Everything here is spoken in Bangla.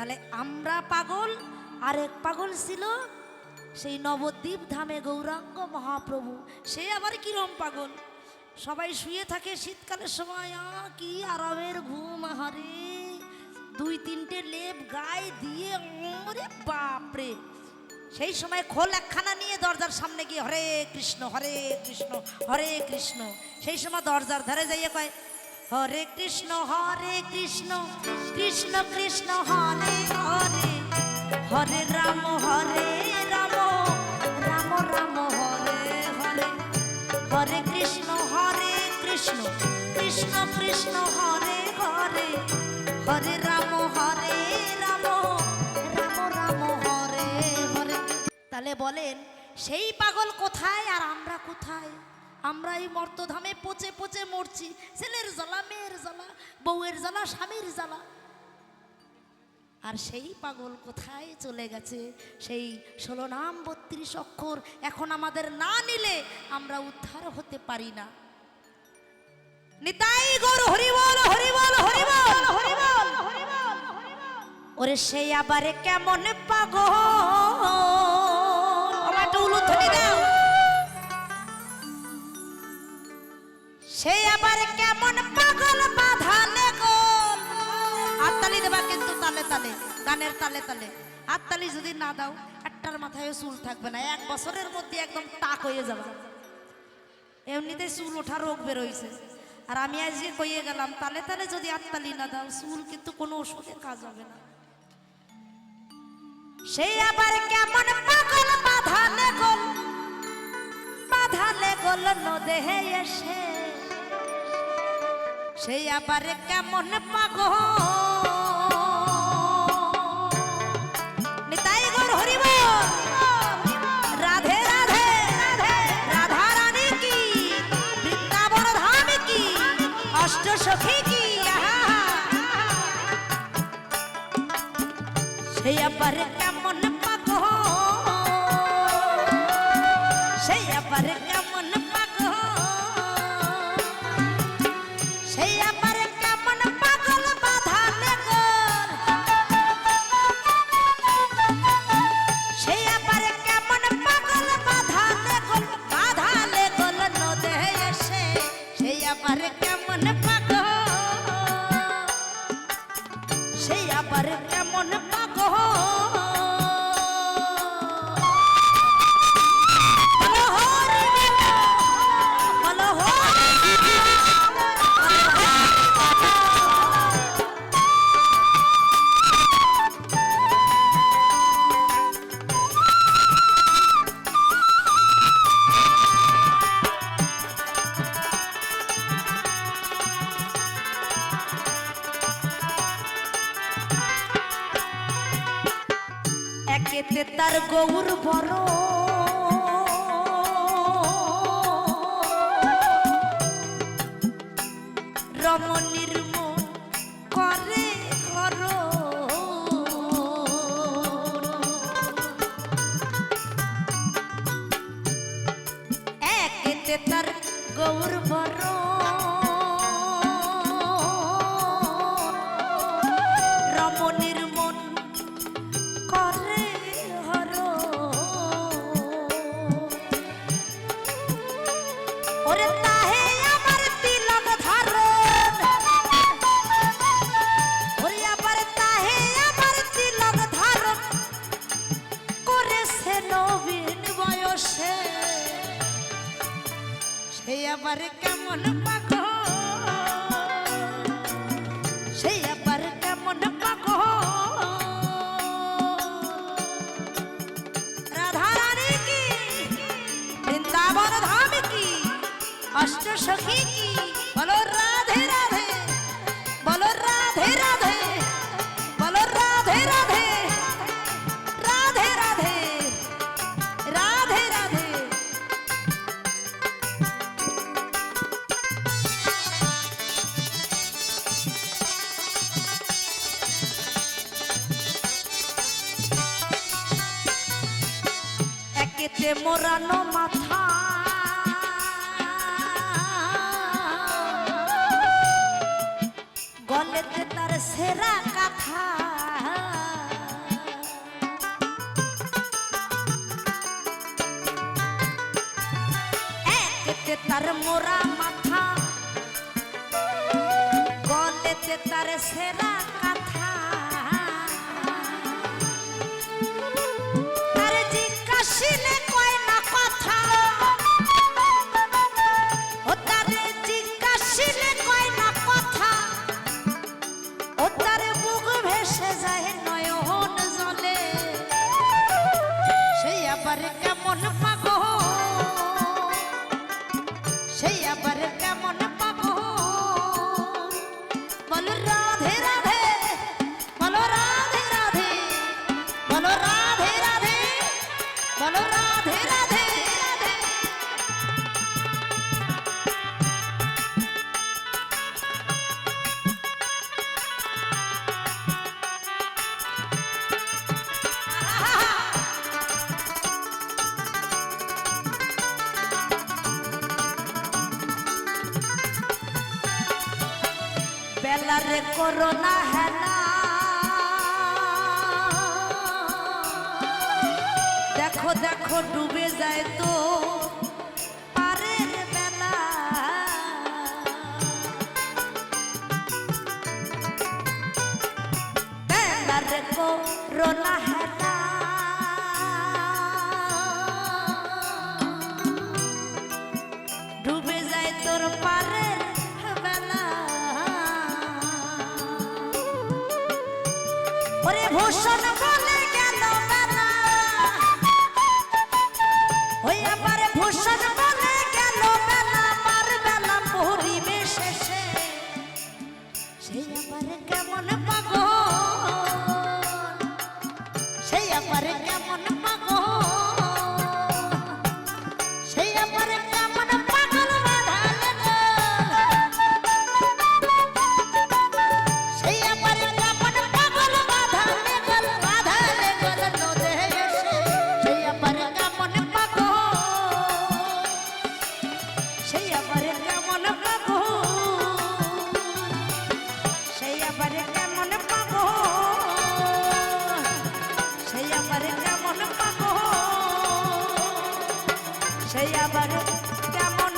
তাহলে আমরা পাগল, আরেক পাগল ছিল সেই নবদ্বীপ ধামে গৌরাঙ্গ মহাপ্রভু। সে আবার কিরম পাগল, সবাই শুয়ে থাকে শীতকালের সময়, কি আরামের ঘুম, হারে দুই তিনটে লেপ গায়ে দিয়ে, ওরে বাপরে। সেই সময় খোল একখানা নিয়ে দরজার সামনে গিয়ে হরে কৃষ্ণ হরে কৃষ্ণ হরে কৃষ্ণ। সেই সময় দরজার ধারে যাইয়ে কয় হরে কৃষ্ণ কৃষ্ণ কৃষ্ণ হরে হরে, হরে রাম রাম রাম হরে হরে, হরে কৃষ্ণ কৃষ্ণ কৃষ্ণ হরে হরে, হরে রাম রাম রাম হরে হরে। তাহলে বলেন সেই পাগল কোথায় আর আমরা কোথায়? আমরা এই মর্তধামে পচে পচে মরছি, ছেলের জ্বালা, মেয়ের জ্বালা, বউয়ের জ্বালা, স্বামীর জ্বালা। আর সেই পাগল কোথায় চলে গেছে? সেই 16 নাম 32 অক্ষর এখন আমাদের না নিলে আমরা উদ্ধার হতে পারি না। নিতাই গৌর হরি বল হরি বল হরি বল হরি বল। ওরে সেই আবারে কেমন পাগল, আমার একটু উলুধ্বনি দাও। সেই আবারে কেমন পাগল বাঁধানে গোল। হাততালি দেবা কিন্তু তালে তালে, গানের তালে তালে। হাততালি যদি না দাও একটার মাথায় চুল থাকবে না, 1 বছরের মধ্যে একদম টাক হয়ে যাবে। এমনিতে চুল ওঠা রোগ বেরোইছে। আর আমি আজকে কইয়ে গেলাম তালে তালে যদি হাততালি না দাও চুল কিন্তু কোনো ওষুধে কাজ হবে না। সেই আবার কেমন পাগল বাঁধালে গোল, বাঁধালে গোল নদেহে এসে। সেই আবার কেমন পাগল, নিতাই গৌর হরি বল। রাধে রাধে রাধা রানী কি, বৃন্দাবন ধাম কি, অষ্ট সখী কি। সেই আবার কেমন পাগল, সেই আবার কেমন পাগল, সেই আবার কেমন পাগল বাঁধালে গোল। সেই আবার কেমন পাগল বাঁধালে গোল, বাঁধালে গোল নদে এসে। সেই আবার কেমন পাগল, সেই আবার কেমন পাগল। একেতে তার গৌর বড়, রমণীর মন করে ঘর। একেতে তার গৌর বড়, রমণীর মন করে হর। ওরে তাহে আমার তিলক ধারণ, ওরে আবার তাহে আমার তিলক ধারণ করেছে নবীন বয়সে। সেই আবার কেমন পাগল, সেই আবার কেমন পাগল। বৃন্দাবন ধাম কি, অষ্ট সখী কি। বলো রাধে রাধে, বলো রাধে রাধে, বলো রাধে রাধে, রাধে রাধে রাধে রাধে। একেতে মোরানো মাথা, গলেতে তার সেরা কাঁথা। মোরা মাথা গলেতে তার সেরা কথা তার জিজ্ঞাসিলে কয় না কথা ও তার জিজ্ঞাসিলে কয় না কথা ও তার বুক ভেসে যায় নয়ন জলে সেই আবার কেমন পাগল সেই আবার কেমন পাগল বলো রাধে রাধে বলো রাধে রাধে বলো রাধে রাধে বলো রাধে রাধে বেলারে করোনা হেলা দেখো দেখো ডুবে যায় তো পারের বেলা বেলারে করোনা হেলা ডুবে যায় তোর পারের বেলা ওরে ভূষণ বলে গেল বেলা ওই আবার ভূষণ বলে গেল বেলা মার বেলা পরিবেশ শেষে সেই আবার কেমন পাগল সেই আবার কেমন পাগল সেই আবার কেমন পাগল বাঁধালে সেই আবার কেমন পাগল বাঁধালে গল নদে এসে সেই আবার কেমন পাগল সেই আবার কেমন পাগল সেই আবার কেমন পাগল সেই আবার কেমন পাগল সেই আবার কেমন